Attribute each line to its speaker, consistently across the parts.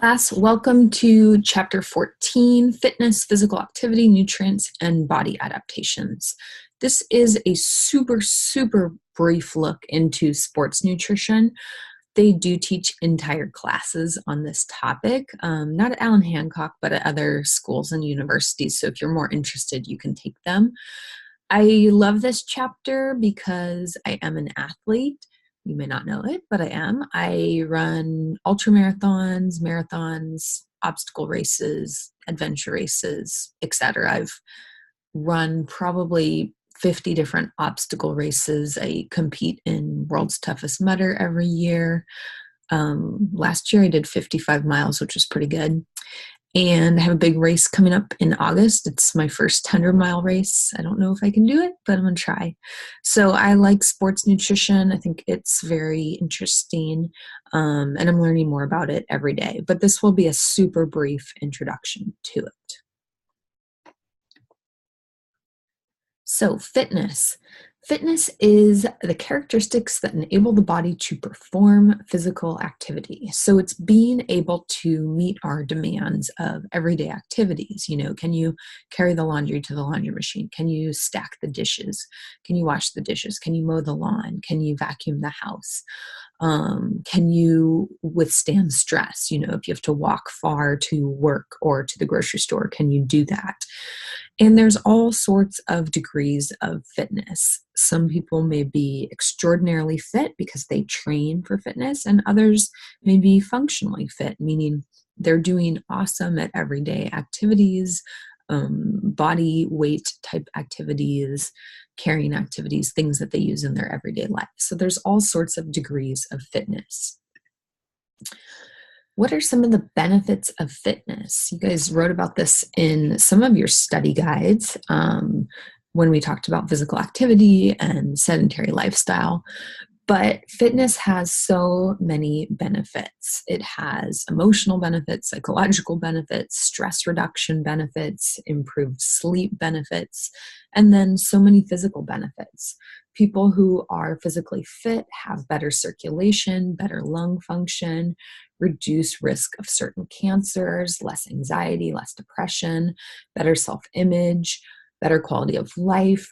Speaker 1: Class, welcome to Chapter 14, Fitness, Physical Activity, Nutrients, and Body Adaptations. This is a super brief look into sports nutrition. They do teach entire classes on this topic, not at Allan, Hancock, but at other schools and universities. So if you're more interested, you can take them. I love this chapter because I am an athlete. You may not know it, but I am. I run ultra marathons, obstacle races, adventure races, etc. I've run probably 50 different obstacle races. I compete in World's Toughest Mudder every year. Last year I did 55 miles, which was pretty good. And I have a big race coming up in August. It's my first 100-mile race. I don't know if I can do it, but I'm going to try. So I like sports nutrition. I think it's very interesting, and I'm learning more about it every day. But this will be a super brief introduction to it. So fitness. Fitness is the characteristics that enable the body to perform physical activity. So it's being able to meet our demands of everyday activities. You know, can you carry the laundry to the laundry machine? Can you stack the dishes? Can you wash the dishes? Can you mow the lawn? Can you vacuum the house? Can you withstand stress? You know, if you have to walk far to work or to the grocery store, can you do that? And there's all sorts of degrees of fitness. Some people may be extraordinarily fit because they train for fitness, and others may be functionally fit, meaning they're doing awesome at everyday activities, body weight type activities, carrying activities, things that they use in their everyday life. So there's all sorts of degrees of fitness. What are some of the benefits of fitness? You guys wrote about this in some of your study guides when we talked about physical activity and sedentary lifestyle. But fitness has so many benefits. It has emotional benefits, psychological benefits, stress reduction benefits, improved sleep benefits, and then so many physical benefits. People who are physically fit have better circulation, better lung function, reduced risk of certain cancers, less anxiety, less depression, better self-image, better quality of life,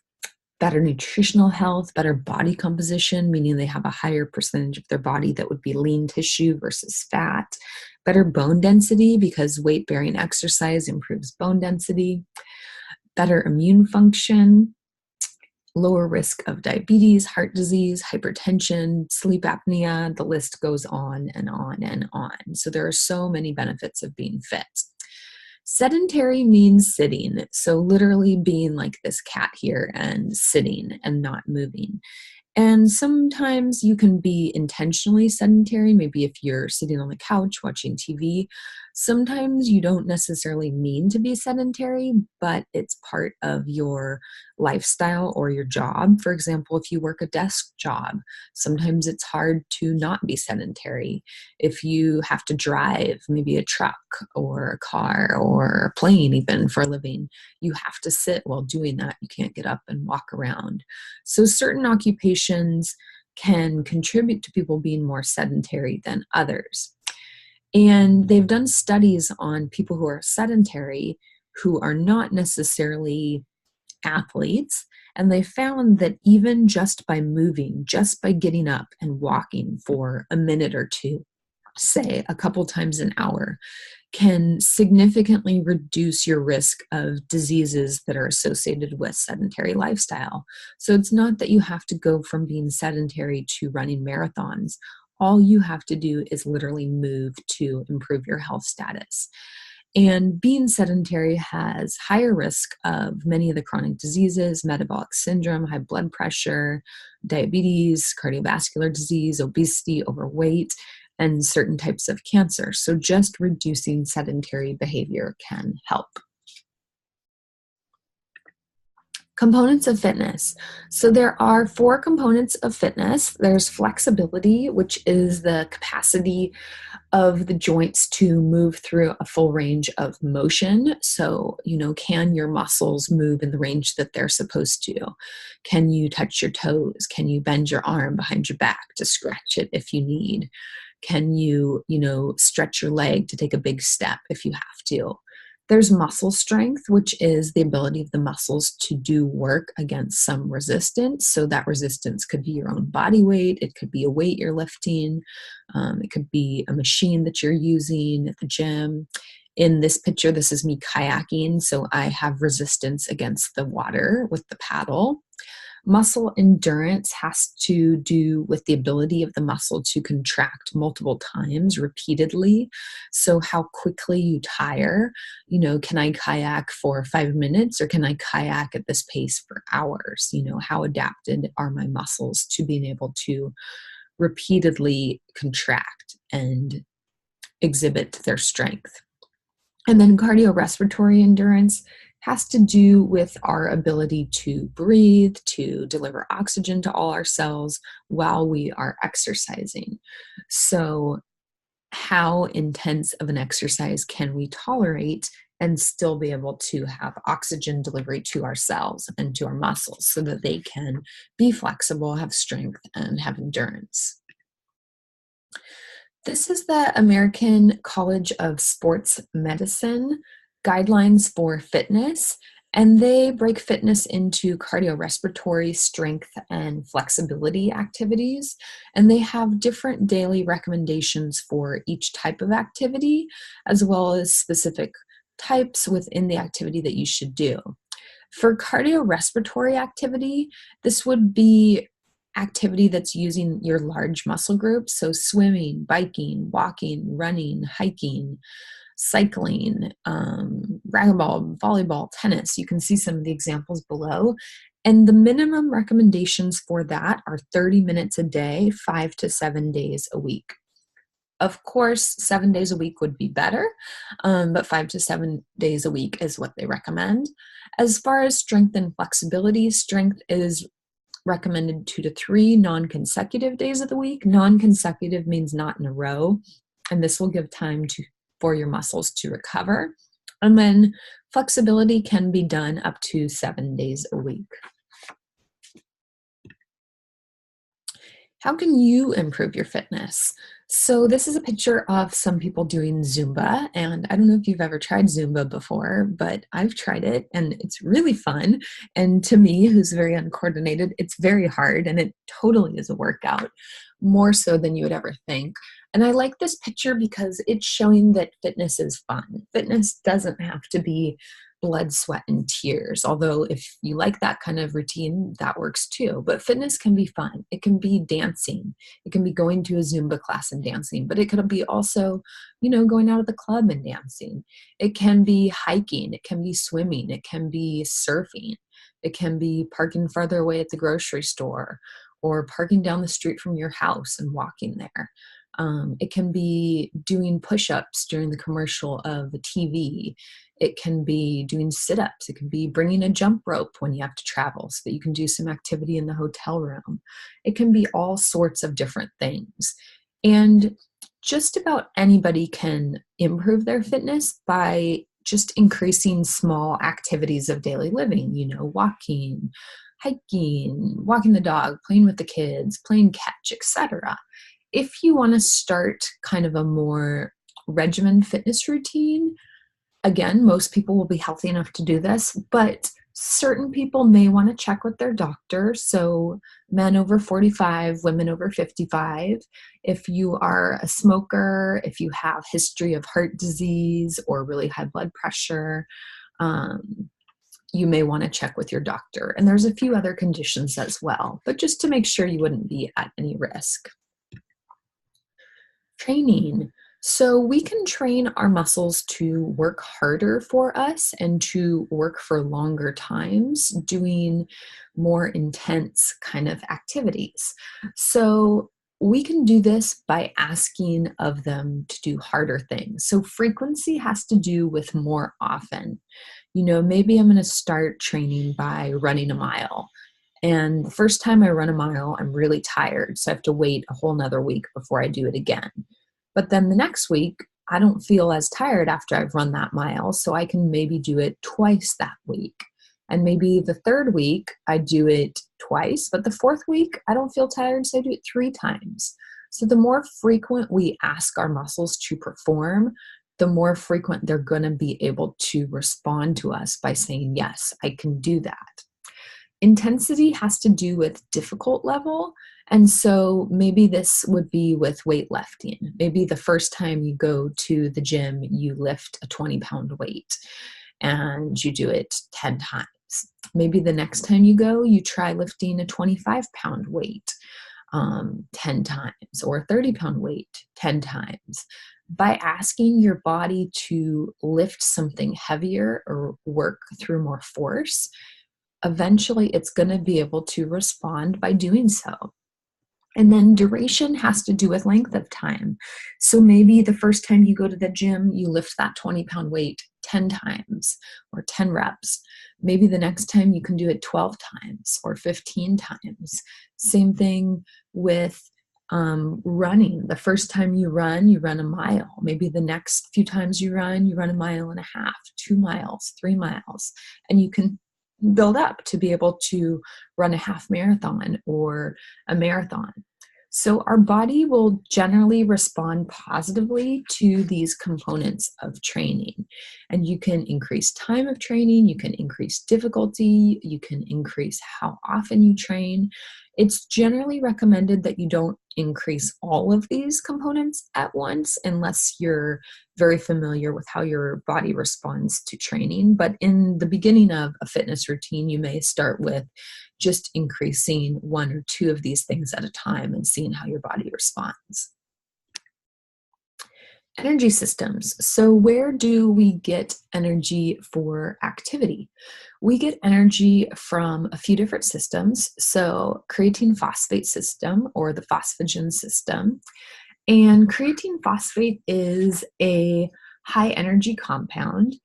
Speaker 1: better nutritional health, better body composition, meaning they have a higher percentage of their body that would be lean tissue versus fat, better bone density because weight-bearing exercise improves bone density, better immune function, lower risk of diabetes, heart disease, hypertension, sleep apnea, the list goes on and on and on. So there are so many benefits of being fit. Sedentary means sitting, so literally being like this cat here and sitting and not moving. And sometimes you can be intentionally sedentary, maybe if you're sitting on the couch watching TV. Sometimes you don't necessarily mean to be sedentary, but it's part of your lifestyle or your job. For example, if you work a desk job, sometimes it's hard to not be sedentary. If you have to drive maybe a truck or a car or a plane even for a living, you have to sit while doing that. You can't get up and walk around. So certain occupations can contribute to people being more sedentary than others. And they've done studies on people who are sedentary who are not necessarily athletes, and they found that even just by moving, just by getting up and walking for a minute or two, say a couple times an hour, can significantly reduce your risk of diseases that are associated with sedentary lifestyle. So it's not that you have to go from being sedentary to running marathons. All you have to do is literally move to improve your health status. And being sedentary has higher risk of many of the chronic diseases, metabolic syndrome, high blood pressure, diabetes, cardiovascular disease, obesity, overweight, and certain types of cancer. So just reducing sedentary behavior can help. Components of fitness. So there are 4 components of fitness. There's flexibility, which is the capacity of the joints to move through a full range of motion. So, can your muscles move in the range that they're supposed to? Can you touch your toes? Can you bend your arm behind your back to scratch it if you need? Can you, stretch your leg to take a big step if you have to? There's muscle strength, which is the ability of the muscles to do work against some resistance. So that resistance could be your own body weight. It could be a weight you're lifting. It could be a machine that you're using at the gym. In this picture, this is me kayaking. So I have resistance against the water with the paddle. Muscle endurance has to do with the ability of the muscle to contract multiple times repeatedly. So how quickly you tire, can I kayak for 5 minutes or can I kayak at this pace for hours? How adapted are my muscles to being able to repeatedly contract and exhibit their strength? And then cardiorespiratory endurance has to do with our ability to breathe, to deliver oxygen to all our cells while we are exercising. So how intense of an exercise can we tolerate and still be able to have oxygen delivery to our cells and to our muscles so that they can be flexible, have strength, and have endurance? This is the American College of Sports Medicine guidelines for fitness, and they break fitness into cardiorespiratory, strength, and flexibility activities. And they have different daily recommendations for each type of activity, as well as specific types within the activity that you should do. For cardiorespiratory activity, this would be activity that's using your large muscle groups, so swimming, biking, walking, running, hiking, cycling, racquetball, volleyball, tennis. You can see some of the examples below. And the minimum recommendations for that are 30 minutes a day, 5 to 7 days a week. Of course, 7 days a week would be better, but 5 to 7 days a week is what they recommend. As far as strength and flexibility, strength is recommended 2 to 3 non-consecutive days of the week. Non-consecutive means not in a row, and this will give time for your muscles to recover. And then flexibility can be done up to 7 days a week. How can you improve your fitness? So this is a picture of some people doing Zumba, and I don't know if you've ever tried Zumba before, but I've tried it and it's really fun. And to me, who's very uncoordinated, it's very hard and it totally is a workout, more so than you would ever think. And I like this picture because it's showing that fitness is fun. Fitness doesn't have to be blood, sweat, and tears. Although if you like that kind of routine, that works too. But fitness can be fun. It can be dancing. It can be going to a Zumba class and dancing, but it could be also, going out of the club and dancing. It can be hiking. It can be swimming. It can be surfing. It can be parking farther away at the grocery store or parking down the street from your house and walking there. It can be doing push-ups during the commercial of the TV. It can be doing sit-ups. It can be bringing a jump rope when you have to travel so that you can do some activity in the hotel room. It can be all sorts of different things. And just about anybody can improve their fitness by just increasing small activities of daily living, walking, hiking, walking the dog, playing with the kids, playing catch, etc. If you want to start kind of a more regimen fitness routine, again, most people will be healthy enough to do this, but certain people may want to check with their doctor. So men over 45, women over 55. If you are a smoker, if you have history of heart disease or really high blood pressure, you may want to check with your doctor. And there's a few other conditions as well, but just to make sure you wouldn't be at any risk. Training. So we can train our muscles to work harder for us and to work for longer times doing more intense kind of activities. So we can do this by asking of them to do harder things. So frequency has to do with more often. Maybe I'm going to start training by running a mile. And the first time I run a mile, I'm really tired. So I have to wait a whole nother week before I do it again. But then the next week, I don't feel as tired after I've run that mile. So I can maybe do it twice that week. And maybe the third week, I do it twice. But the fourth week, I don't feel tired. So I do it 3 times. So the more frequent we ask our muscles to perform, the more frequent they're going to be able to respond to us by saying, yes, I can do that. Intensity has to do with difficult level. And so maybe this would be with weightlifting. Maybe the first time you go to the gym, you lift a 20-pound weight and you do it 10 times. Maybe the next time you go, you try lifting a 25-pound weight 10 times, or a 30-pound weight 10 times. By asking your body to lift something heavier or work through more force, eventually it's going to be able to respond by doing so. And then duration has to do with length of time. So maybe the first time you go to the gym, you lift that 20-pound weight 10 times or 10 reps. Maybe the next time you can do it 12 times or 15 times. Same thing with running. The first time you run a mile. Maybe the next few times you run a mile and a half, 2 miles, 3 miles. And you can build up to be able to run a half marathon or a marathon. So our body will generally respond positively to these components of training. And you can increase time of training, you can increase difficulty, you can increase how often you train. It's generally recommended that you don't increase all of these components at once unless you're very familiar with how your body responds to training. But in the beginning of a fitness routine, you may start with just increasing 1 or 2 of these things at a time and seeing how your body responds. Energy systems. So where do we get energy for activity? We get energy from a few different systems. So creatine phosphate system, or the phosphagen system. And creatine phosphate is a high energy compound.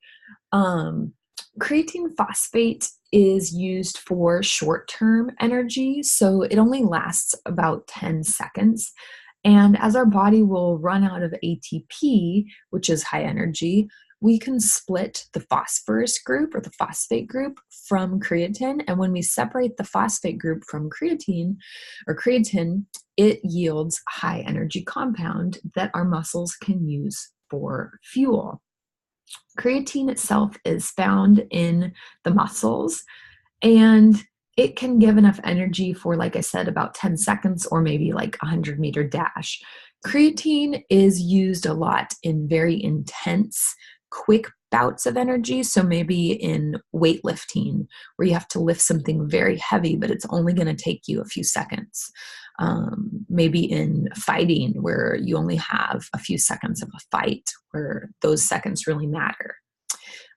Speaker 1: Creatine phosphate is used for short-term energy, so it only lasts about 10 seconds. And as our body will run out of ATP, which is high energy, we can split the phosphorus group or the phosphate group from creatine. And when we separate the phosphate group from creatine, it yields high energy compound that our muscles can use for fuel. Creatine itself is found in the muscles, and it can give enough energy for, like I said, about 10 seconds or maybe like a 100-meter dash. Creatine is used a lot in very intense, quick bouts of energy. So maybe in weightlifting, where you have to lift something very heavy, but it's only going to take you a few seconds. Maybe in fighting, where you only have a few seconds of a fight, where those seconds really matter.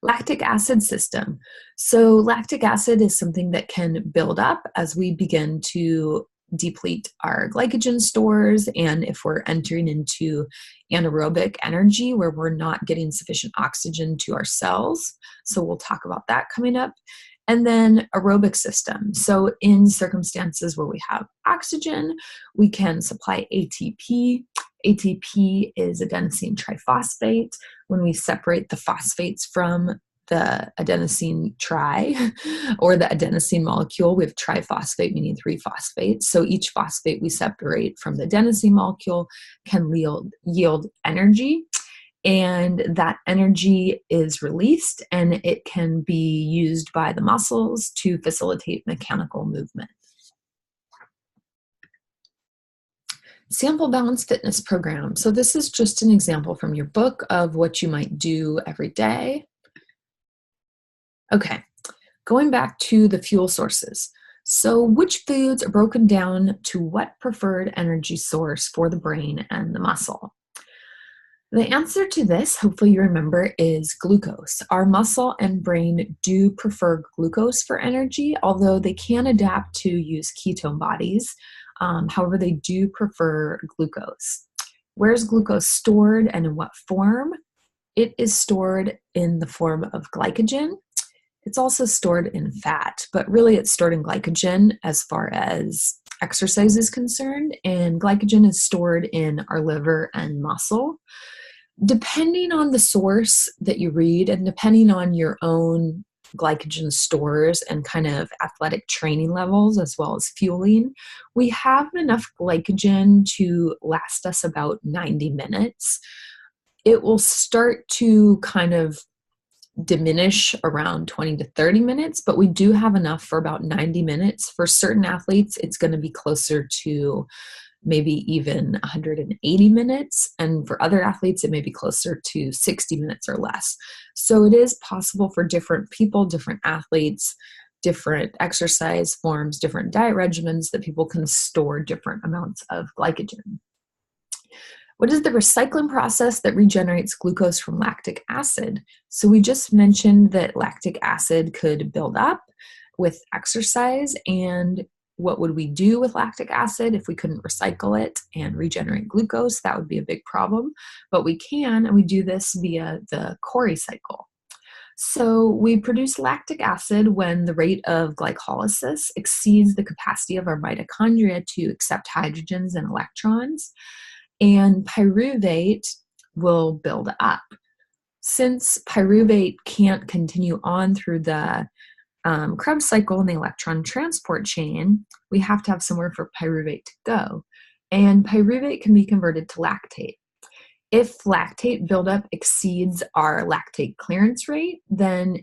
Speaker 1: Lactic acid system. So lactic acid is something that can build up as we begin to deplete our glycogen stores, and if we're entering into anaerobic energy where we're not getting sufficient oxygen to our cells. So we'll talk about that coming up. And then aerobic system. So in circumstances where we have oxygen, we can supply ATP. ATP is adenosine triphosphate. When we separate the phosphates from the adenosine or the adenosine molecule, we have triphosphate, meaning 3 phosphates. So each phosphate we separate from the adenosine molecule can yield energy. And that energy is released, and it can be used by the muscles to facilitate mechanical movement. Sample Balance Fitness Program. So this is just an example from your book of what you might do every day. Okay, going back to the fuel sources. So which foods are broken down to what preferred energy source for the brain and the muscle? The answer to this, hopefully you remember, is glucose. Our muscle and brain do prefer glucose for energy, although they can adapt to use ketone bodies. However, they do prefer glucose. Where is glucose stored and in what form? It is stored in the form of glycogen. It's also stored in fat, but really it's stored in glycogen as far as exercise is concerned, and glycogen is stored in our liver and muscle. Depending on the source that you read and depending on your own glycogen stores and kind of athletic training levels as well as fueling, we have enough glycogen to last us about 90 minutes. It will start to kind of diminish around 20 to 30 minutes, but we do have enough for about 90 minutes. For certain athletes, it's going to be closer to maybe even 180 minutes. And for other athletes, it may be closer to 60 minutes or less. So it is possible for different people, different athletes, different exercise forms, different diet regimens, that people can store different amounts of glycogen. What is the recycling process that regenerates glucose from lactic acid? So we just mentioned that lactic acid could build up with exercise, and what would we do with lactic acid if we couldn't recycle it and regenerate glucose? That would be a big problem, but we can, and we do this via the Cori cycle. So we produce lactic acid when the rate of glycolysis exceeds the capacity of our mitochondria to accept hydrogens and electrons, and pyruvate will build up. Since pyruvate can't continue on through the Krebs cycle and the electron transport chain, we have to have somewhere for pyruvate to go. And pyruvate can be converted to lactate. If lactate buildup exceeds our lactate clearance rate, then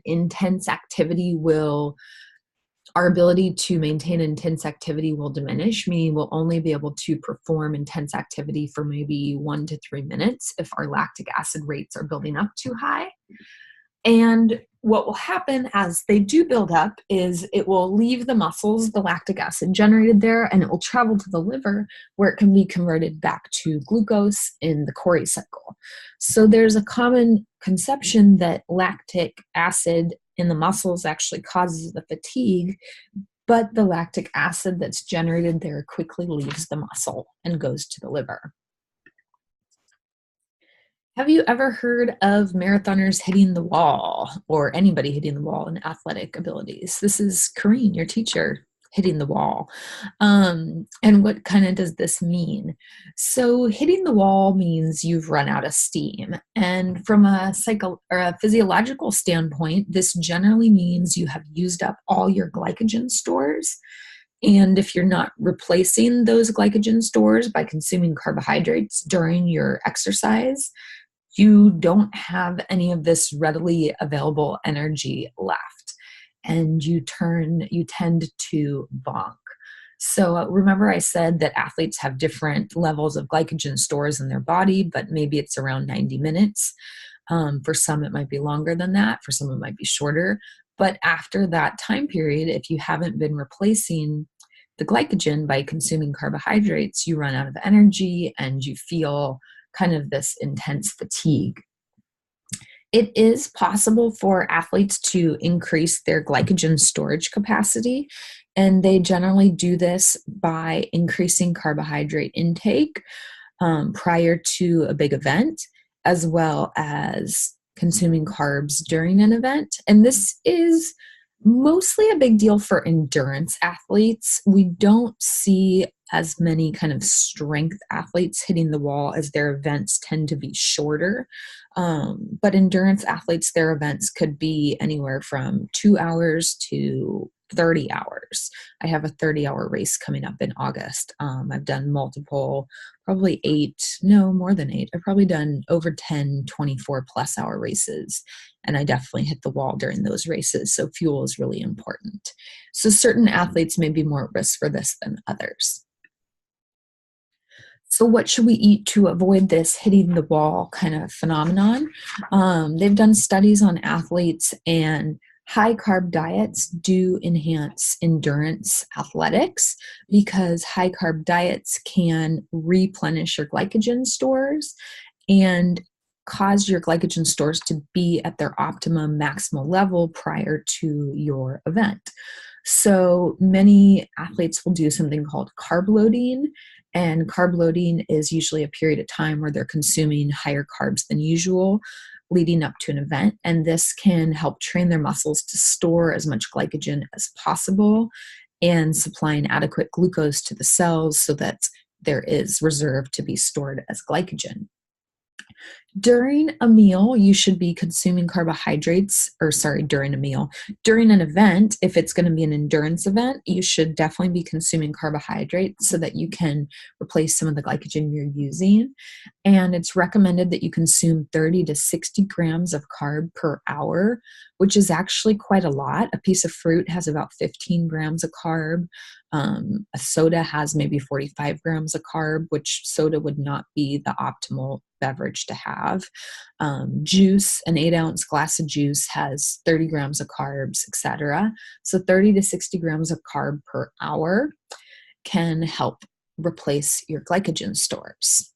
Speaker 1: our ability to maintain intense activity will diminish, meaning we'll only be able to perform intense activity for maybe 1 to 3 minutes if our lactic acid rates are building up too high. And what will happen as they do build up is it will leave the muscles, the lactic acid generated there, and it will travel to the liver where it can be converted back to glucose in the Cori cycle. So there's a common conception that lactic acid in the muscles actually causes the fatigue, but the lactic acid that's generated there quickly leaves the muscle and goes to the liver. Have you ever heard of marathoners hitting the wall, or anybody hitting the wall in athletic abilities? This is Corrine, your teacher, hitting the wall. And what kind of does this mean? So hitting the wall means you've run out of steam. And from a physiological standpoint, this generally means you have used up all your glycogen stores. And if you're not replacing those glycogen stores by consuming carbohydrates during your exercise, you don't have any of this readily available energy left, and you tend to bonk. So remember I said that athletes have different levels of glycogen stores in their body, but maybe it's around 90 minutes. For some, it might be longer than that. For some, it might be shorter. But after that time period, if you haven't been replacing the glycogen by consuming carbohydrates, you run out of energy and you feel kind of this intense fatigue. It is possible for athletes to increase their glycogen storage capacity, and they generally do this by increasing carbohydrate intake prior to a big event, as well as consuming carbs during an event. And this is mostly a big deal for endurance athletes. We don't see as many kind of strength athletes hitting the wall, as their events tend to be shorter. But endurance athletes, their events could be anywhere from 2 hours to 30 hours. I have a 30-hour race coming up in August. I've done multiple, probably 8, no, more than 8. I've probably done over 10, 24 plus hour races. And I definitely hit the wall during those races. So fuel is really important. So certain athletes may be more at risk for this than others. So what should we eat to avoid this hitting the wall kind of phenomenon? They've done studies on athletes, and high carb diets do enhance endurance athletics, because high carb diets can replenish your glycogen stores and cause your glycogen stores to be at their optimum maximal level prior to your event. So many athletes will do something called carb loading, and carb loading is usually a period of time where they're consuming higher carbs than usual leading up to an event. And this can help train their muscles to store as much glycogen as possible and supplying adequate glucose to the cells so that there is reserve to be stored as glycogen. During a meal, you should be consuming carbohydrates, or sorry, during a meal. During an event, if it's going to be an endurance event, you should definitely be consuming carbohydrates so that you can replace some of the glycogen you're using. And it's recommended that you consume 30 to 60 grams of carb per hour, which is actually quite a lot. A piece of fruit has about 15 grams of carb. A soda has maybe 45 grams of carb, which soda would not be the optimal beverage to have. Juice, an 8-ounce glass of juice has 30 grams of carbs, etc. So 30 to 60 grams of carb per hour can help replace your glycogen stores.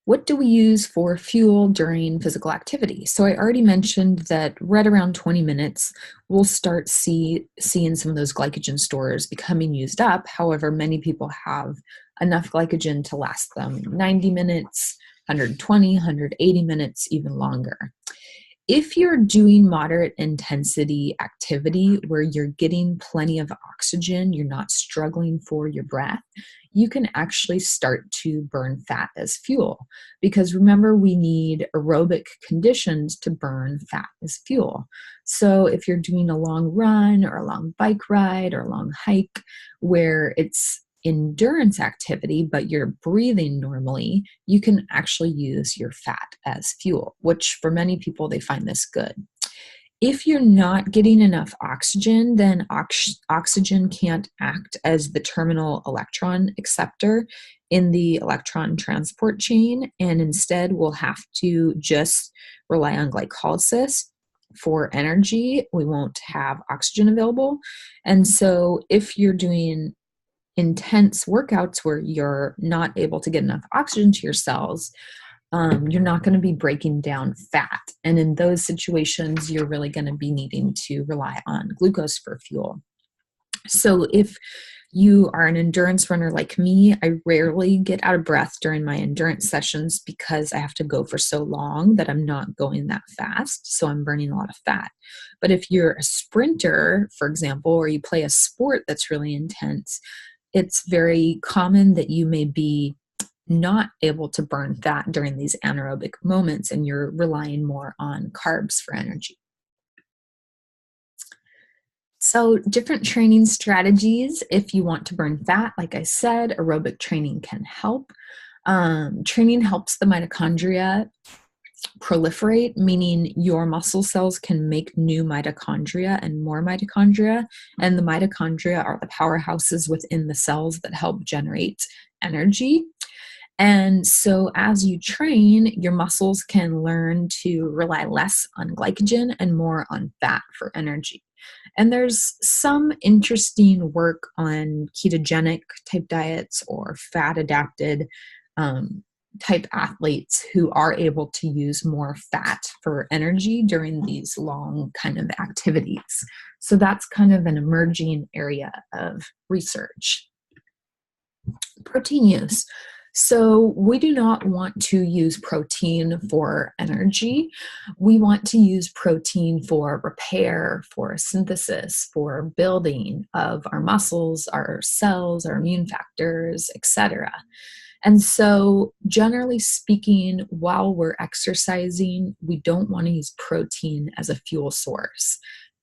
Speaker 1: What do we use for fuel during physical activity? So I already mentioned that right around 20 minutes, we'll start seeing some of those glycogen stores becoming used up. However, many people have enough glycogen to last them 90 minutes, 120, 180 minutes, even longer. If you're doing moderate intensity activity where you're getting plenty of oxygen, you're not struggling for your breath, you can actually start to burn fat as fuel. Because remember, we need aerobic conditions to burn fat as fuel. So if you're doing a long run or a long bike ride or a long hike where it's endurance activity, but you're breathing normally, you can actually use your fat as fuel, which for many people, they find this good. If you're not getting enough oxygen, then oxygen can't act as the terminal electron acceptor in the electron transport chain, and instead we'll have to just rely on glycolysis for energy. We won't have oxygen available. And so if you're doing intense workouts where you're not able to get enough oxygen to your cells, you're not going to be breaking down fat. And in those situations, you're really going to be needing to rely on glucose for fuel. So if you are an endurance runner like me, I rarely get out of breath during my endurance sessions because I have to go for so long that I'm not going that fast. So I'm burning a lot of fat. But if you're a sprinter, for example, or you play a sport that's really intense, it's very common that you may be not able to burn fat during these anaerobic moments and you're relying more on carbs for energy. So different training strategies if you want to burn fat. Like I said, aerobic training can help. Training helps the mitochondria proliferate, meaning your muscle cells can make new mitochondria and more mitochondria, and the mitochondria are the powerhouses within the cells that help generate energy. And so as you train, your muscles can learn to rely less on glycogen and more on fat for energy. And there's some interesting work on ketogenic type diets or fat adapted type athletes who are able to use more fat for energy during these long kind of activities. So that's kind of an emerging area of research. Protein use. So we do not want to use protein for energy. We want to use protein for repair, for synthesis, for building of our muscles, our cells, our immune factors, etc. And so generally speaking, while we're exercising, we don't want to use protein as a fuel source.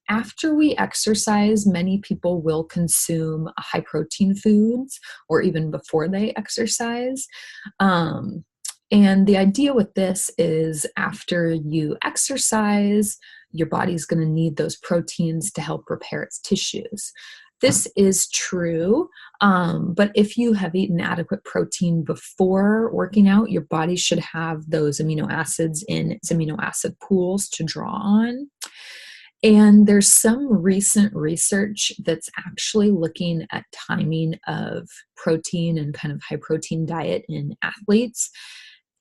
Speaker 1: After we exercise, many people will consume high protein foods or even before they exercise. And the idea with this is after you exercise, your body's going to need those proteins to help repair its tissues. This is true, but if you have eaten adequate protein before working out, your body should have those amino acids in its amino acid pools to draw on. And there's some recent research that's actually looking at timing of protein and kind of high protein diet in athletes.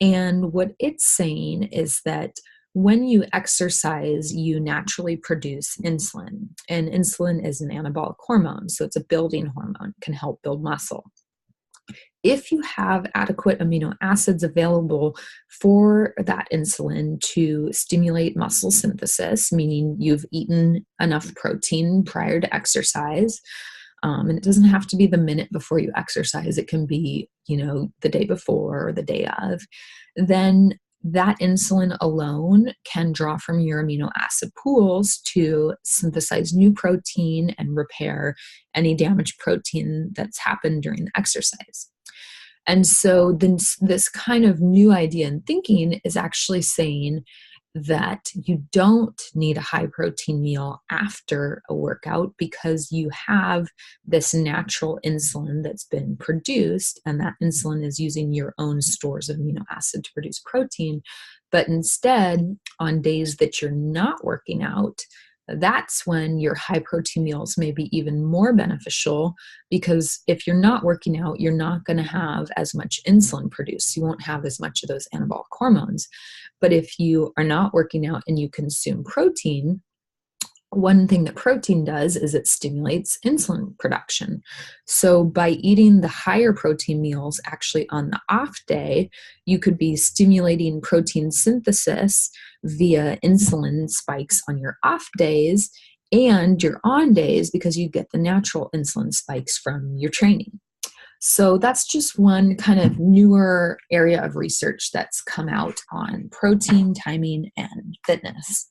Speaker 1: And what it's saying is that when you exercise, you naturally produce insulin. And insulin is an anabolic hormone, so it's a building hormone, can help build muscle. If you have adequate amino acids available for that insulin to stimulate muscle synthesis, meaning you've eaten enough protein prior to exercise, And it doesn't have to be the minute before you exercise. It can be, the day before or the day of. Then that insulin alone can draw from your amino acid pools to synthesize new protein and repair any damaged protein that's happened during the exercise. And so this kind of new idea and thinking is actually saying that you don't need a high protein meal after a workout because you have this natural insulin that's been produced, and that insulin is using your own stores of amino acid to produce protein. But instead, on days that you're not working out, that's when your high protein meals may be even more beneficial, because if you're not working out, you're not going to have as much insulin produced. You won't have as much of those anabolic hormones. But if you are not working out and you consume protein, one thing that protein does is it stimulates insulin production. So by eating the higher protein meals actually on the off day, you could be stimulating protein synthesis via insulin spikes on your off days and your on days, because you get the natural insulin spikes from your training. So that's just one kind of newer area of research that's come out on protein, timing, and fitness.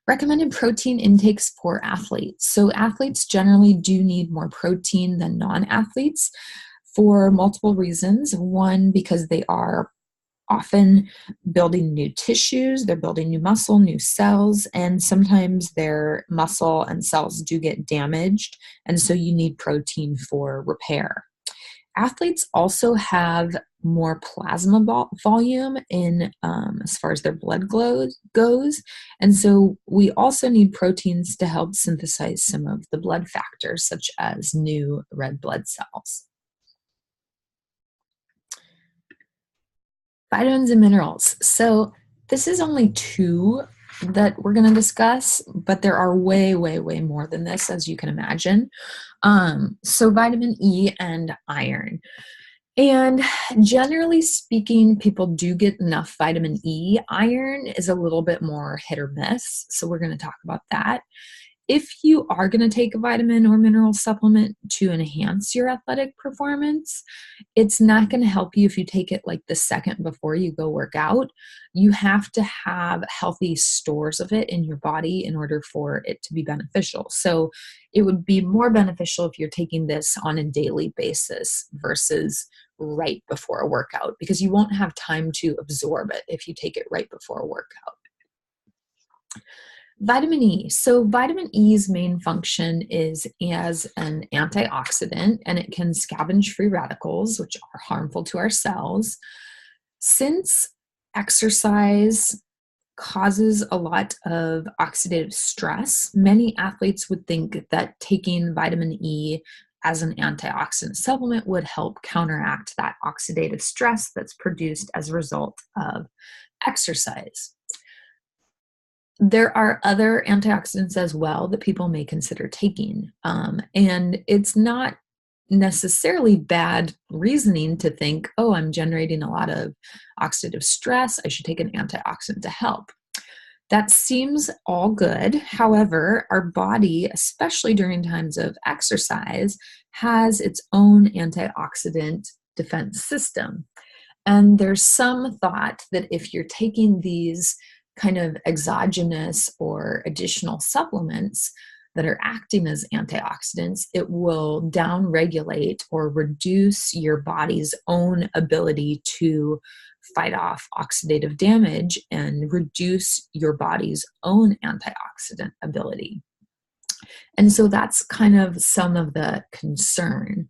Speaker 1: Recommended protein intakes for athletes. So athletes generally do need more protein than non-athletes for multiple reasons. One, because they are often building new tissues, they're building new muscle, new cells, and sometimes their muscle and cells do get damaged, and so you need protein for repair. Athletes also have more plasma volume in as far as their blood goes, and so we also need proteins to help synthesize some of the blood factors, such as new red blood cells. Vitamins and minerals. So this is only two that we're going to discuss, but there are way, way, way more than this, as you can imagine. So vitamin E and iron. And generally speaking, people do get enough vitamin E. Iron is a little bit more hit or miss, so we're going to talk about that. If you are going to take a vitamin or mineral supplement to enhance your athletic performance, it's not going to help you if you take it like the second before you go work out. You have to have healthy stores of it in your body in order for it to be beneficial. So it would be more beneficial if you're taking this on a daily basis versus right before a workout, because you won't have time to absorb it if you take it right before a workout. Vitamin E. So vitamin E's main function is as an antioxidant, and it can scavenge free radicals, which are harmful to our cells. Since exercise causes a lot of oxidative stress, many athletes would think that taking vitamin E as an antioxidant supplement would help counteract that oxidative stress that's produced as a result of exercise. There are other antioxidants as well that people may consider taking. And it's not necessarily bad reasoning to think, oh, I'm generating a lot of oxidative stress, I should take an antioxidant to help. That seems all good. However, our body, especially during times of exercise, has its own antioxidant defense system. And there's some thought that if you're taking these kind of exogenous or additional supplements that are acting as antioxidants, it will downregulate or reduce your body's own ability to fight off oxidative damage and reduce your body's own antioxidant ability. And so that's kind of some of the concern.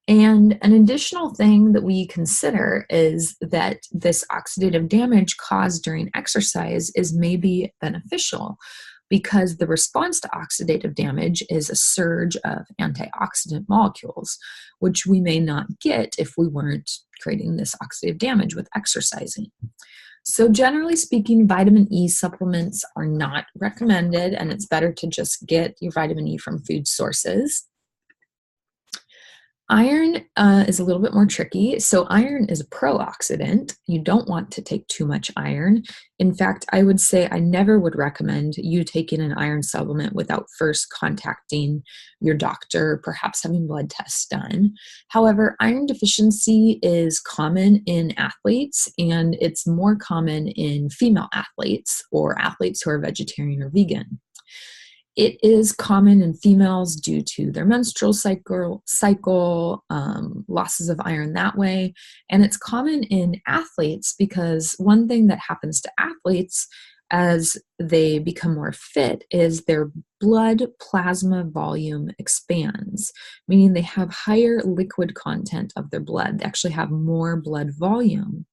Speaker 1: And an additional thing that we consider is that this oxidative damage caused during exercise is maybe beneficial, because the response to oxidative damage is a surge of antioxidant molecules, which we may not get if we weren't creating this oxidative damage with exercising. So generally speaking, vitamin E supplements are not recommended, and it's better to just get your vitamin E from food sources. Iron is a little bit more tricky. So iron is a pro-oxidant. You don't want to take too much iron. In fact, I would say I never would recommend you taking an iron supplement without first contacting your doctor, perhaps having blood tests done. However, iron deficiency is common in athletes, and it's more common in female athletes or athletes who are vegetarian or vegan. It is common in females due to their menstrual cycle, losses of iron that way. And it's common in athletes because one thing that happens to athletes as they become more fit is their blood plasma volume expands, meaning they have higher liquid content of their blood. They actually have more blood volume.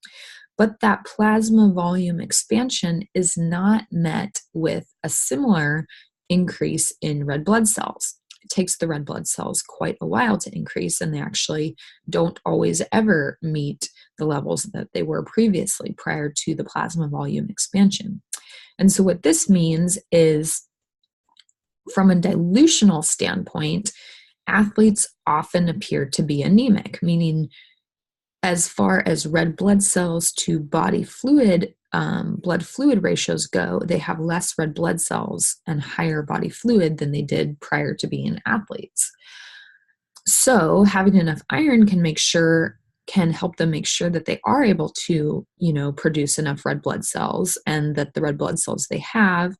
Speaker 1: But that plasma volume expansion is not met with a similar increase in red blood cells. It takes the red blood cells quite a while to increase, and they actually don't always ever meet the levels that they were previously prior to the plasma volume expansion. And so what this means is, from a dilutional standpoint, athletes often appear to be anemic, meaning as far as red blood cells to body fluid, blood fluid ratios go, they have less red blood cells and higher body fluid than they did prior to being athletes. So having enough iron can help them make sure that they are able to, produce enough red blood cells, and that the red blood cells they have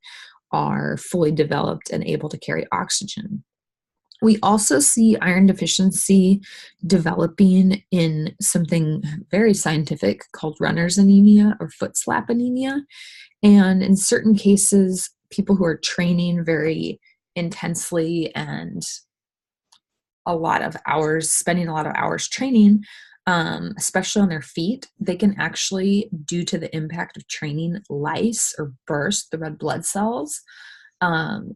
Speaker 1: are fully developed and able to carry oxygen. We also see iron deficiency developing in something very scientific called runner's anemia or foot slap anemia. And in certain cases, people who are training very intensely and spending a lot of hours training, especially on their feet, they can actually, due to the impact of training, lyse or burst the red blood cells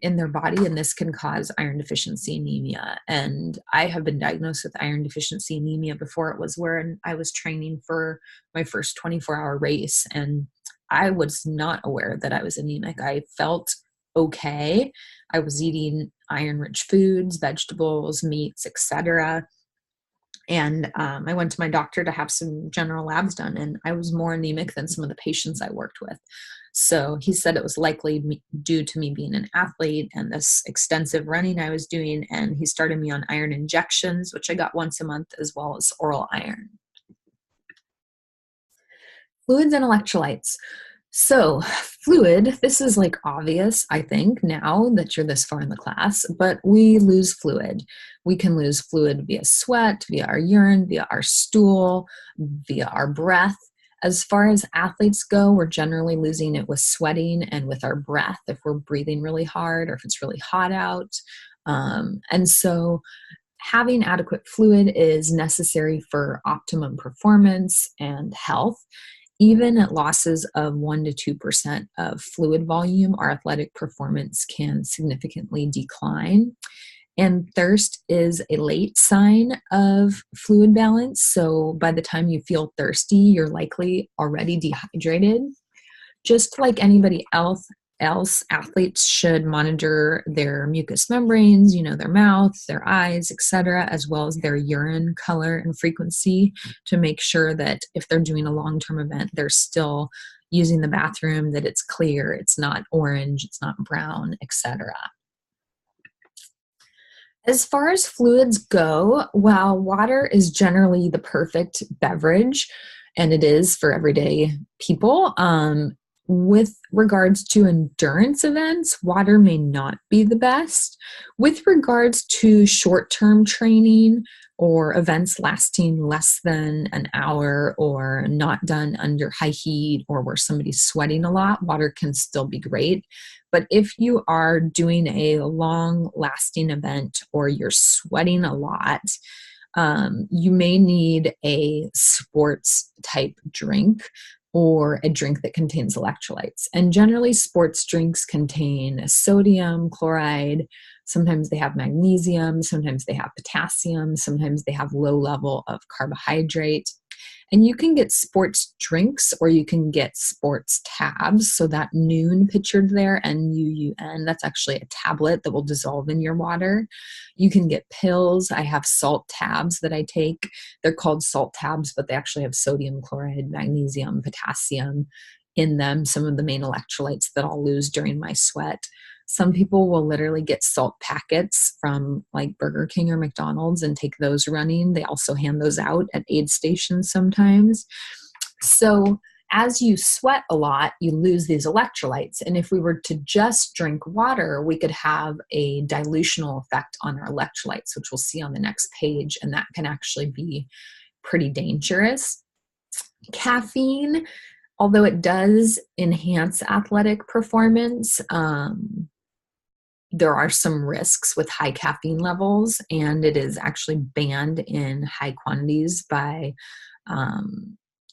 Speaker 1: in their body, and this can cause iron deficiency anemia. And I have been diagnosed with iron deficiency anemia before it was when I was training for my first 24-hour race, and I was not aware that I was anemic. I felt okay. I was eating iron-rich foods, vegetables, meats, etc. And I went to my doctor to have some general labs done, and I was more anemic than some of the patients I worked with. So he said it was likely due to me being an athlete and this extensive running I was doing, and he started me on iron injections, which I got once a month, as well as oral iron. Fluids and electrolytes. So fluid, this is like obvious, I think, now that you're this far in the class, but we lose fluid. We can lose fluid via sweat, via our urine, via our stool, via our breath. As far as athletes go, we're generally losing it with sweating and with our breath if we're breathing really hard or if it's really hot out. And so having adequate fluid is necessary for optimum performance and health. Even at losses of 1% to 2% of fluid volume, our athletic performance can significantly decline. And thirst is a late sign of fluid balance. So by the time you feel thirsty, you're likely already dehydrated. Just like anybody else, athletes should monitor their mucous membranes, their mouth, their eyes, etc., as well as their urine color and frequency, to make sure that if they're doing a long-term event, they're still using the bathroom, that it's clear, it's not orange, it's not brown, etc. As far as fluids go, while water is generally the perfect beverage, and it is for everyday people, with regards to endurance events, water may not be the best. With regards to short-term training or events lasting less than an hour or not done under high heat or where somebody's sweating a lot, water can still be great. But if you are doing a long-lasting event or you're sweating a lot, you may need a sports type drink or a drink that contains electrolytes. And generally, sports drinks contain sodium, chloride, sometimes they have magnesium, sometimes they have potassium, sometimes they have low level of carbohydrate. And you can get sports drinks or you can get sports tabs. So that noon pictured there, NUUN, that's actually a tablet that will dissolve in your water. You can get pills. I have salt tabs that I take. They're called salt tabs, but they actually have sodium chloride, magnesium, potassium in them, some of the main electrolytes that I'll lose during my sweat. Some people will literally get salt packets from like Burger King or McDonald's and take those running. They also hand those out at aid stations sometimes. So as you sweat a lot, you lose these electrolytes. And if we were to just drink water, we could have a dilutional effect on our electrolytes, which we'll see on the next page. And that can actually be pretty dangerous. Caffeine, although it does enhance athletic performance, there are some risks with high caffeine levels, and it is actually banned in high quantities by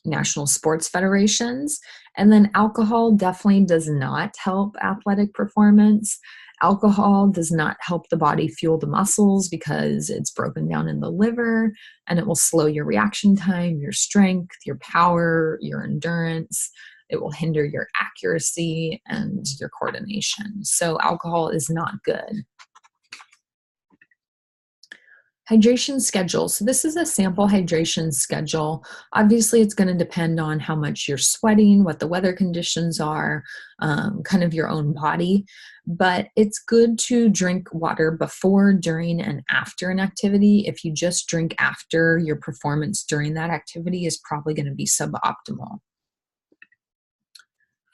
Speaker 1: national sports federations. And then alcohol definitely does not help athletic performance. Alcohol does not help the body fuel the muscles because it's broken down in the liver, and it will slow your reaction time, your strength, your power, your endurance. It will hinder your accuracy and your coordination. So alcohol is not good. Hydration schedule. So this is a sample hydration schedule. Obviously, it's going to depend on how much you're sweating, what the weather conditions are, kind of your own body. But it's good to drink water before, during, and after an activity. If you just drink after, your performance during that activity is probably going to be suboptimal.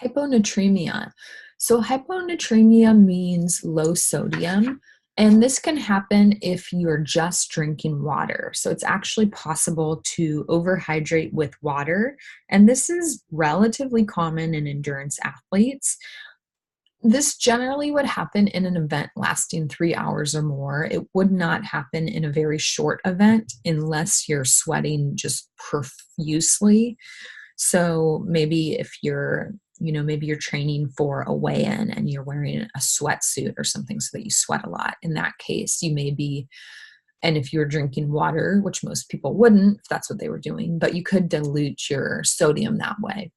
Speaker 1: Hyponatremia. So hyponatremia means low sodium, and this can happen if you're just drinking water. So it's actually possible to overhydrate with water, and this is relatively common in endurance athletes. This generally would happen in an event lasting 3 hours or more. It would not happen in a very short event unless you're sweating just profusely. So maybe if you're, maybe you're training for a weigh-in and you're wearing a sweatsuit or something so that you sweat a lot. In that case, you may be, and if you're drinking water, which most people wouldn't, if that's what they were doing, but you could dilute your sodium that way.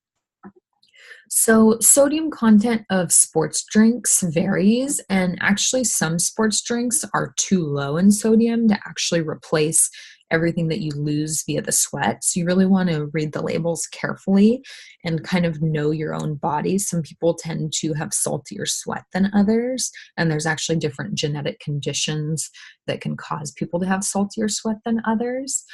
Speaker 1: So sodium content of sports drinks varies, and actually some sports drinks are too low in sodium to actually replace everything that you lose via the sweat. So you really want to read the labels carefully and kind of know your own body. Some people tend to have saltier sweat than others, and there's actually different genetic conditions that can cause people to have saltier sweat than others.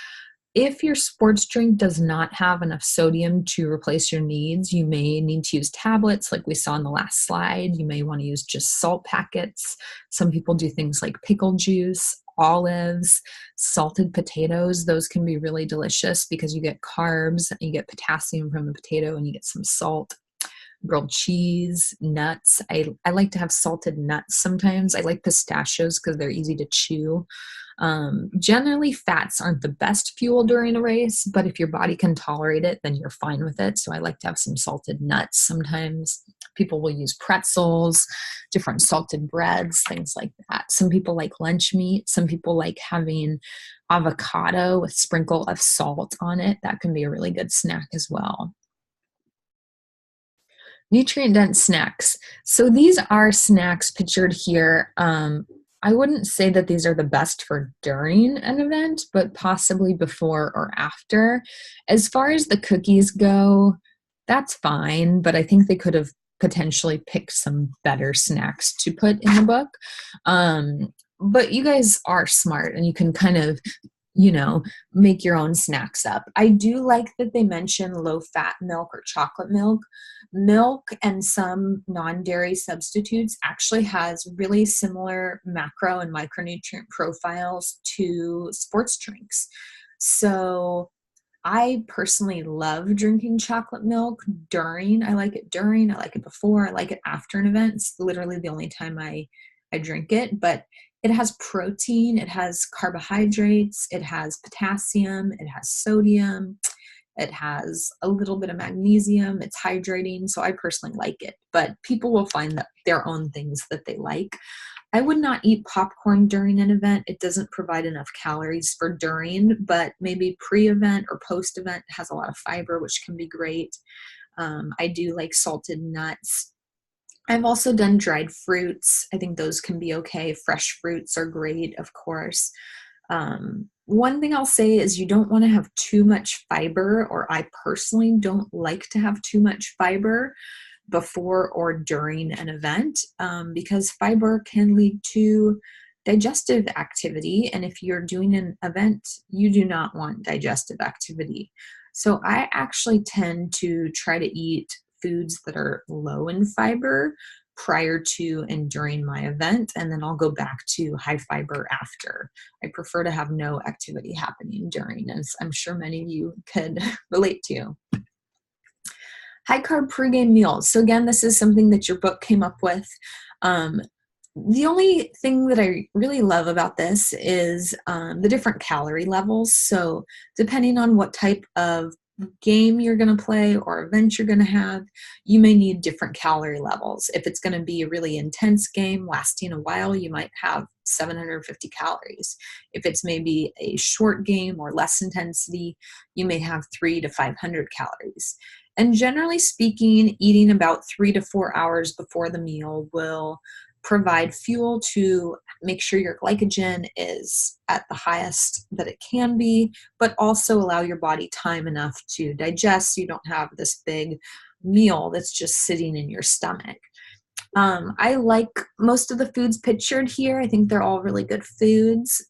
Speaker 1: If your sports drink does not have enough sodium to replace your needs, you may need to use tablets like we saw in the last slide. You may want to use just salt packets. Some people do things like pickle juice, olives, salted potatoes. Those can be really delicious because you get carbs, you get potassium from the potato, and you get some salt. Grilled cheese, nuts. I like to have salted nuts sometimes. I like pistachios because they're easy to chew. Generally, fats aren't the best fuel during a race, but if your body can tolerate it, then you're fine with it. So I like to have some salted nuts sometimes. People will use pretzels, different salted breads, things like that. Some people like lunch meat. Some people like having avocado with a sprinkle of salt on it. That can be a really good snack as well. Nutrient-dense snacks. So these are snacks pictured here. I wouldn't say that these are the best for during an event, but possibly before or after. As far as the cookies go, that's fine, but I think they could have potentially picked some better snacks to put in the book. But you guys are smart and you can kind of make your own snacks up. I do like that they mention low-fat milk or chocolate milk. Milk and some non-dairy substitutes actually has really similar macro and micronutrient profiles to sports drinks. So I personally love drinking chocolate milk during. I like it during, I like it before, I like it after an event. It's literally the only time I drink it, but it has protein, it has carbohydrates, it has potassium, it has sodium, it has a little bit of magnesium, it's hydrating, so I personally like it. But people will find that their own things that they like. I would not eat popcorn during an event. It doesn't provide enough calories for during, but maybe pre-event or post-event has a lot of fiber, which can be great. I do like salted nuts. I've also done dried fruits. I think those can be okay. Fresh fruits are great, of course. One thing I'll say is you don't want to have too much fiber, or I personally don't like to have too much fiber before or during an event, because fiber can lead to digestive activity. And if you're doing an event, you do not want digestive activity. So I actually tend to try to eat foods that are low in fiber prior to and during my event, and then I'll go back to high fiber after. I prefer to have no activity happening during, as I'm sure many of you could relate to. High carb pregame meals. So again, this is something that your book came up with. The only thing that I really love about this is the different calorie levels. So depending on what type of game you're going to play or event you're going to have, you may need different calorie levels. If it's going to be a really intense game lasting a while, you might have 750 calories. If it's maybe a short game or less intensity, you may have 300 to 500 calories. And generally speaking, eating about 3 to 4 hours before the meal will provide fuel to make sure your glycogen is at the highest that it can be, but also allow your body time enough to digest so you don't have this big meal that's just sitting in your stomach. I like most of the foods pictured here. I think they're all really good foods.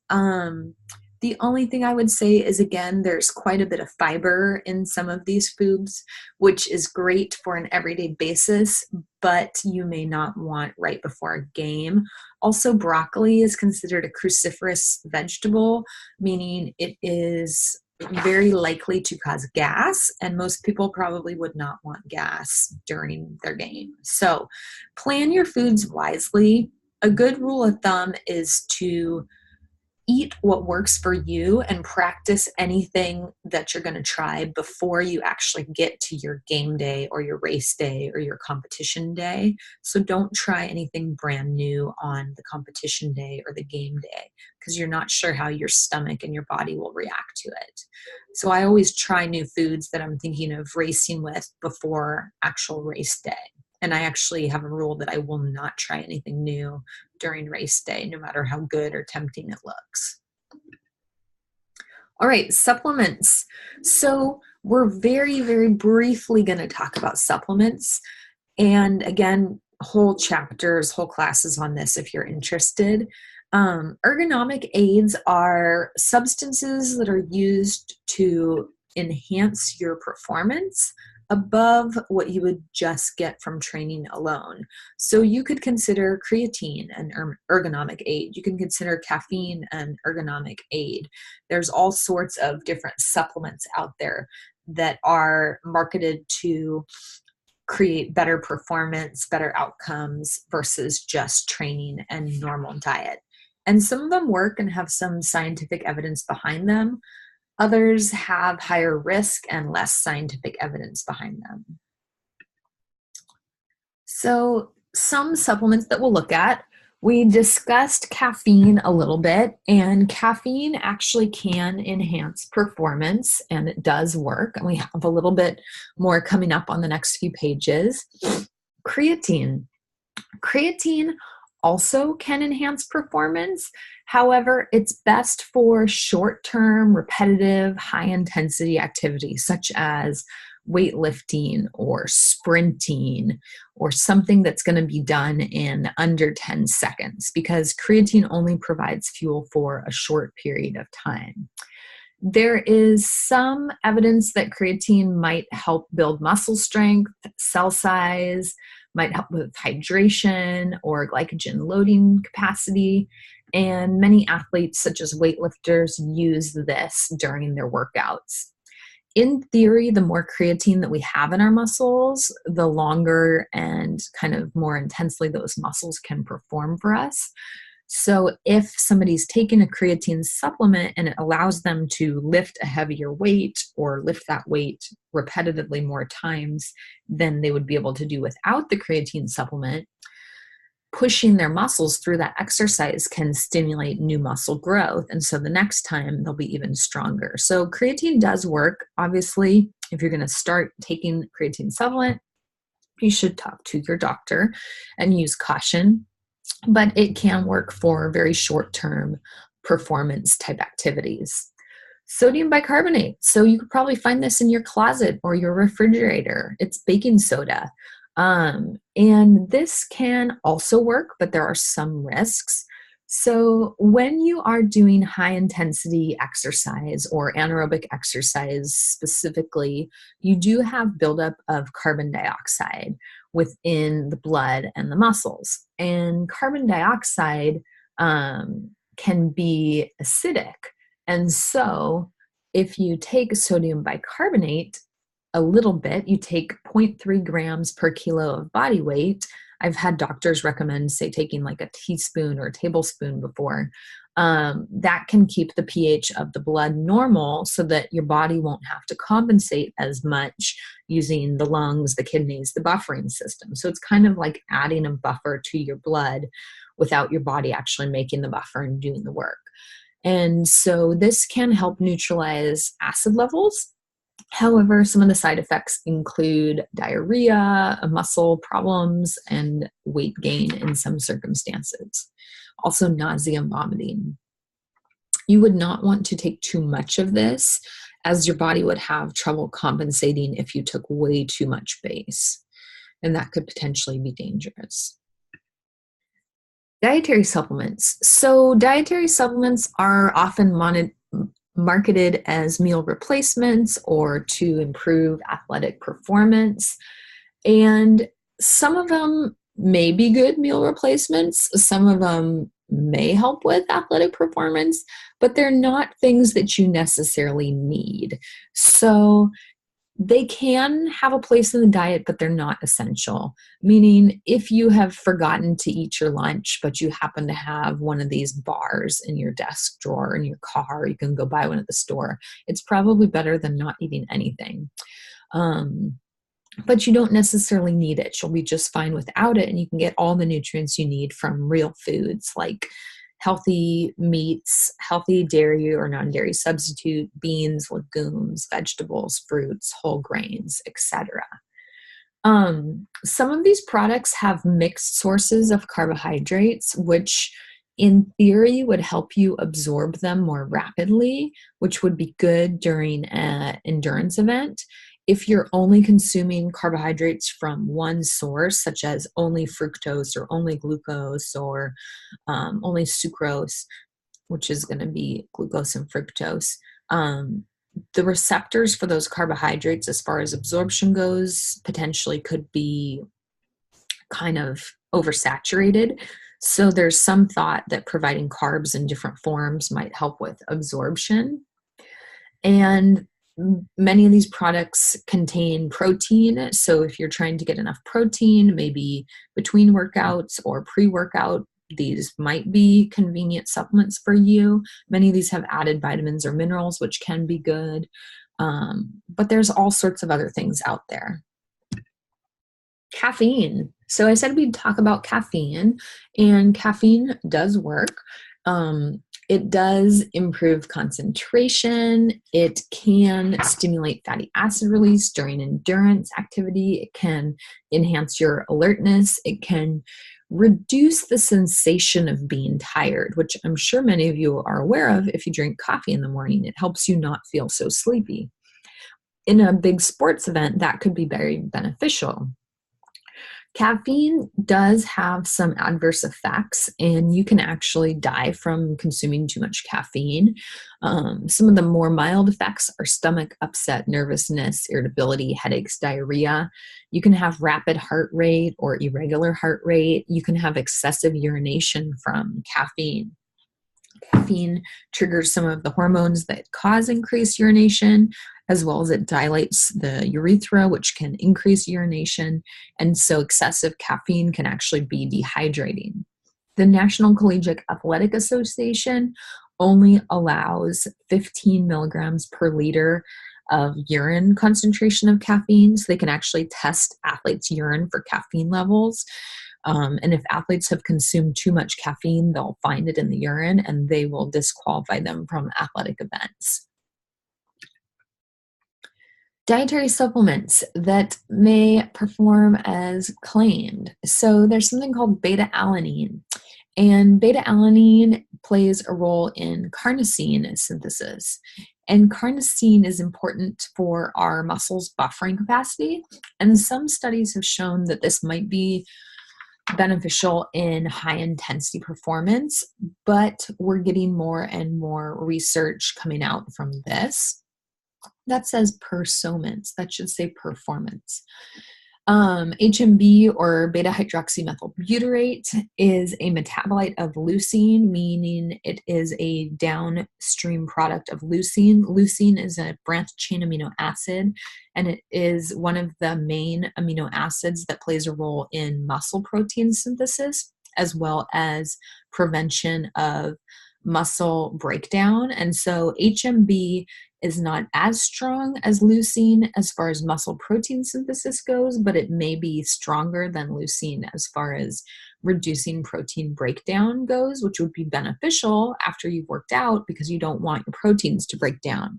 Speaker 1: The only thing I would say is, again, there's quite a bit of fiber in some of these foods, which is great for an everyday basis, but you may not want right before a game. Also, broccoli is considered a cruciferous vegetable, meaning it is very likely to cause gas, and most people probably would not want gas during their game. So plan your foods wisely. A good rule of thumb is to eat what works for you and practice anything that you're going to try before you actually get to your game day or your race day or your competition day. So don't try anything brand new on the competition day or the game day, because you're not sure how your stomach and your body will react to it. So I always try new foods that I'm thinking of racing with before actual race day. And I actually have a rule that I will not try anything new during race day, no matter how good or tempting it looks. All right, supplements. So we're very, very briefly going to talk about supplements. And again, whole chapters, whole classes on this if you're interested. Ergogenic aids are substances that are used to enhance your performance above what you would just get from training alone. So you could consider creatine an ergonomic aid. You can consider caffeine an ergonomic aid. There's all sorts of different supplements out there that are marketed to create better performance, better outcomes versus just training and normal diet. And some of them work and have some scientific evidence behind them. Others have higher risk and less scientific evidence behind them. So some supplements that we'll look at, we discussed caffeine a little bit, and caffeine actually can enhance performance, and it does work. And we have a little bit more coming up on the next few pages. Creatine. Creatine also can enhance performance. However, it's best for short-term, repetitive, high-intensity activities such as weightlifting or sprinting or something that's going to be done in under 10 seconds, because creatine only provides fuel for a short period of time. There is some evidence that creatine might help build muscle strength, cell size, might help with hydration or glycogen loading capacity. And many athletes, such as weightlifters, use this during their workouts. In theory, the more creatine that we have in our muscles, the longer and kind of more intensely those muscles can perform for us. So if somebody's taking a creatine supplement and it allows them to lift a heavier weight or lift that weight repetitively more times than they would be able to do without the creatine supplement, pushing their muscles through that exercise can stimulate new muscle growth. And so the next time they'll be even stronger. So creatine does work. Obviously, if you're going to start taking creatine supplement, you should talk to your doctor and use caution, but it can work for very short-term performance type activities. Sodium bicarbonate. So you could probably find this in your closet or your refrigerator. It's baking soda. And this can also work, but there are some risks. So when you are doing high intensity exercise or anaerobic exercise specifically, you do have buildup of carbon dioxide within the blood and the muscles. And carbon dioxide can be acidic. And so if you take sodium bicarbonate, a little bit, you take 0.3 grams per kilo of body weight. I've had doctors recommend, say, taking like a teaspoon or a tablespoon before. That can keep the pH of the blood normal so that your body won't have to compensate as much using the lungs, the kidneys, the buffering system. So it's kind of like adding a buffer to your blood without your body actually making the buffer and doing the work. And so this can help neutralize acid levels. However, some of the side effects include diarrhea, muscle problems, and weight gain in some circumstances. Also, nausea and vomiting. You would not want to take too much of this, as your body would have trouble compensating if you took way too much base, and that could potentially be dangerous. Dietary supplements. So dietary supplements are often marketed as meal replacements or to improve athletic performance. And some of them may be good meal replacements. Some of them may help with athletic performance, but they're not things that you necessarily need. So they can have a place in the diet, but they're not essential. Meaning, if you have forgotten to eat your lunch, but you happen to have one of these bars in your desk drawer in your car, you can go buy one at the store. It's probably better than not eating anything. But you don't necessarily need it. You'll be just fine without it, and you can get all the nutrients you need from real foods like healthy meats, healthy dairy or non-dairy substitute, beans, legumes, vegetables, fruits, whole grains, etc. Some of these products have mixed sources of carbohydrates, which in theory would help you absorb them more rapidly, which would be good during an endurance event. If you're only consuming carbohydrates from one source, such as only fructose or only glucose or only sucrose, which is going to be glucose and fructose, the receptors for those carbohydrates, as far as absorption goes, potentially could be kind of oversaturated. So there's some thought that providing carbs in different forms might help with absorption. And many of these products contain protein. So if you're trying to get enough protein, maybe between workouts or pre-workout, these might be convenient supplements for you. Many of these have added vitamins or minerals, which can be good. But there's all sorts of other things out there. Caffeine. So I said we'd talk about caffeine, and caffeine does work. It does improve concentration. It can stimulate fatty acid release during endurance activity. It can enhance your alertness. It can reduce the sensation of being tired, which I'm sure many of you are aware of. If you drink coffee in the morning, it helps you not feel so sleepy. In a big sports event, that could be very beneficial. Caffeine does have some adverse effects, and you can actually die from consuming too much caffeine. Some of the more mild effects are stomach upset, nervousness, irritability, headaches, diarrhea. You can have rapid heart rate or irregular heart rate. You can have excessive urination from caffeine. Caffeine triggers some of the hormones that cause increased urination, as well as it dilates the urethra, which can increase urination. And so excessive caffeine can actually be dehydrating. The National Collegiate Athletic Association only allows 15 milligrams per liter of urine concentration of caffeine, so they can actually test athletes' urine for caffeine levels. And if athletes have consumed too much caffeine, they'll find it in the urine and they will disqualify them from athletic events. Dietary supplements that may perform as claimed. So there's something called beta-alanine, and beta-alanine plays a role in carnosine synthesis. And carnosine is important for our muscles' buffering capacity, and some studies have shown that this might be beneficial in high-intensity performance, but we're getting more and more research coming out from this. That says persomance. That should say performance. HMB, or beta-hydroxymethylbutyrate, is a metabolite of leucine, meaning it is a downstream product of leucine. Leucine is a branched chain amino acid, and it is one of the main amino acids that plays a role in muscle protein synthesis, as well as prevention of muscle breakdown. And so HMB is not as strong as leucine as far as muscle protein synthesis goes, but it may be stronger than leucine as far as reducing protein breakdown goes, which would be beneficial after you've worked out because you don't want your proteins to break down.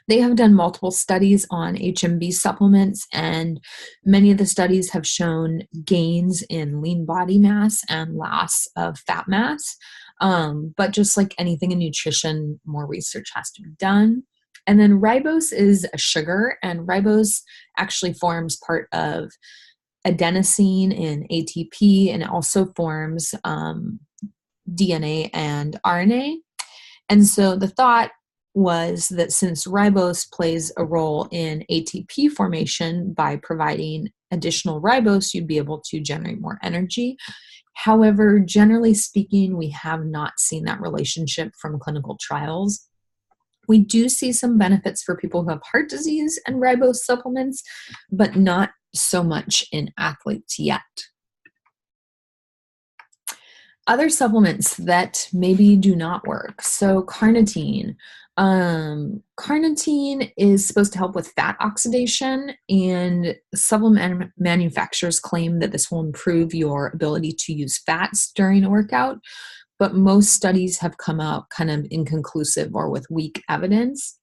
Speaker 1: They have done multiple studies on HMB supplements, and many of the studies have shown gains in lean body mass and loss of fat mass. But just like anything in nutrition, more research has to be done. And then ribose is a sugar, and ribose actually forms part of adenosine in ATP, and it also forms DNA and RNA. And so the thought was that since ribose plays a role in ATP formation, by providing additional ribose, you'd be able to generate more energy. However, generally speaking, we have not seen that relationship from clinical trials. We do see some benefits for people who have heart disease and ribose supplements, but not so much in athletes yet. Other supplements that maybe do not work. So carnitine. Carnitine is supposed to help with fat oxidation, and supplement manufacturers claim that this will improve your ability to use fats during a workout, but most studies have come out kind of inconclusive or with weak evidence.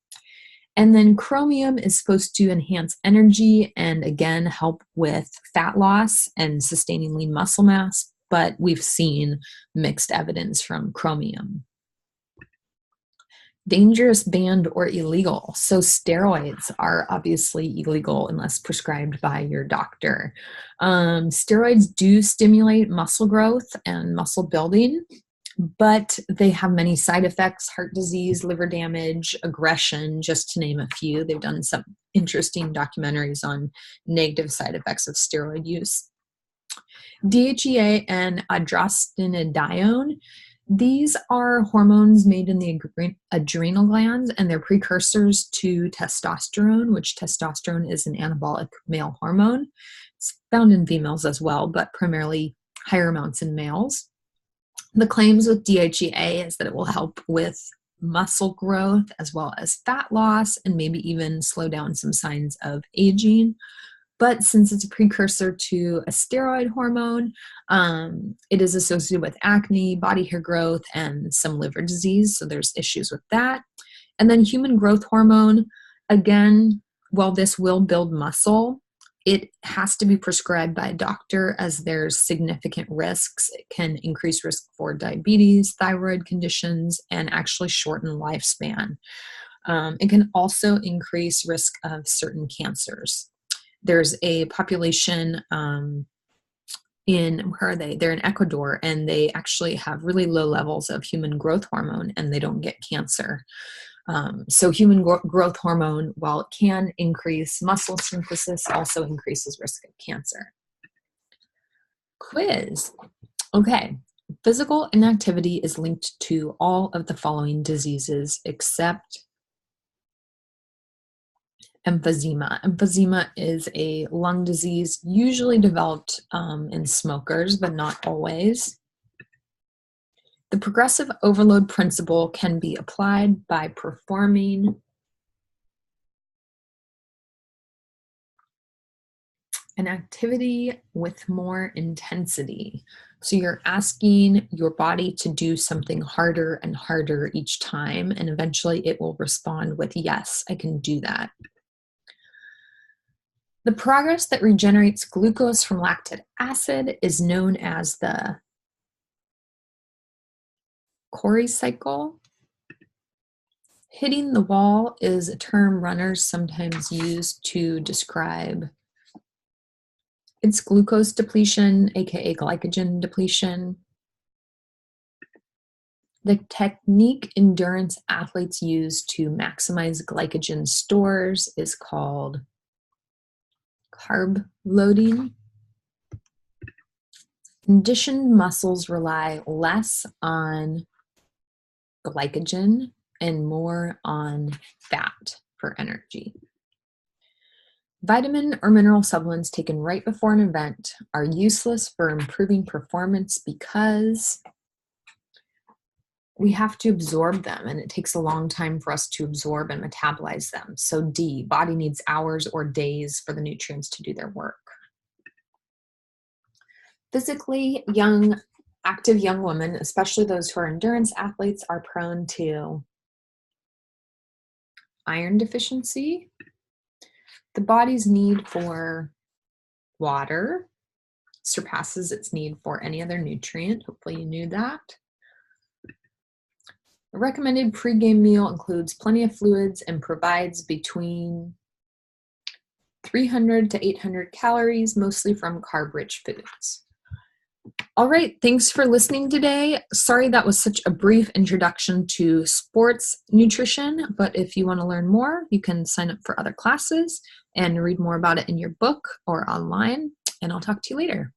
Speaker 1: And then chromium is supposed to enhance energy and again help with fat loss and sustaining lean muscle mass, but we've seen mixed evidence from chromium. Dangerous, banned, or illegal. So steroids are obviously illegal unless prescribed by your doctor. Steroids do stimulate muscle growth and muscle building, but they have many side effects: heart disease, liver damage, aggression, just to name a few. They've done some interesting documentaries on negative side effects of steroid use. DHEA and androstenedione. These are hormones made in the adrenal glands, and they're precursors to testosterone, which testosterone is an anabolic male hormone. It's found in females as well, but primarily higher amounts in males. The claims with DHEA is that it will help with muscle growth as well as fat loss and maybe even slow down some signs of aging. But since it's a precursor to a steroid hormone, it is associated with acne, body hair growth, and some liver disease. So there's issues with that. And then human growth hormone, again, while this will build muscle, it has to be prescribed by a doctor as there's significant risks. It can increase risk for diabetes, thyroid conditions, and actually shorten lifespan. It can also increase risk of certain cancers. There's a population where are they? They're in Ecuador, and they actually have really low levels of human growth hormone, and they don't get cancer. So human growth hormone, while it can increase muscle synthesis, also increases risk of cancer. Quiz. Okay. Physical inactivity is linked to all of the following diseases except emphysema. Emphysema is a lung disease usually developed in smokers, but not always. The progressive overload principle can be applied by performing An activity with more intensity. So you're asking your body to do something harder and harder each time, and eventually it will respond with, yes, I can do that. The progress that regenerates glucose from lactic acid is known as the Cori cycle. Hitting the wall is a term runners sometimes use to describe it's glucose depletion, aka glycogen depletion. The technique endurance athletes use to maximize glycogen stores is called carb loading. Conditioned muscles rely less on glycogen and more on fat for energy. Vitamin or mineral supplements taken right before an event are useless for improving performance because we have to absorb them, and it takes a long time for us to absorb and metabolize them. So D, body needs hours or days for the nutrients to do their work. Physically young, active young women, especially those who are endurance athletes, are prone to iron deficiency. The body's need for water surpasses its need for any other nutrient. Hopefully you knew that. A recommended pregame meal includes plenty of fluids and provides between 300 to 800 calories, mostly from carb-rich foods. All right, thanks for listening today. Sorry that was such a brief introduction to sports nutrition, but if you want to learn more, you can sign up for other classes and read more about it in your book or online, and I'll talk to you later.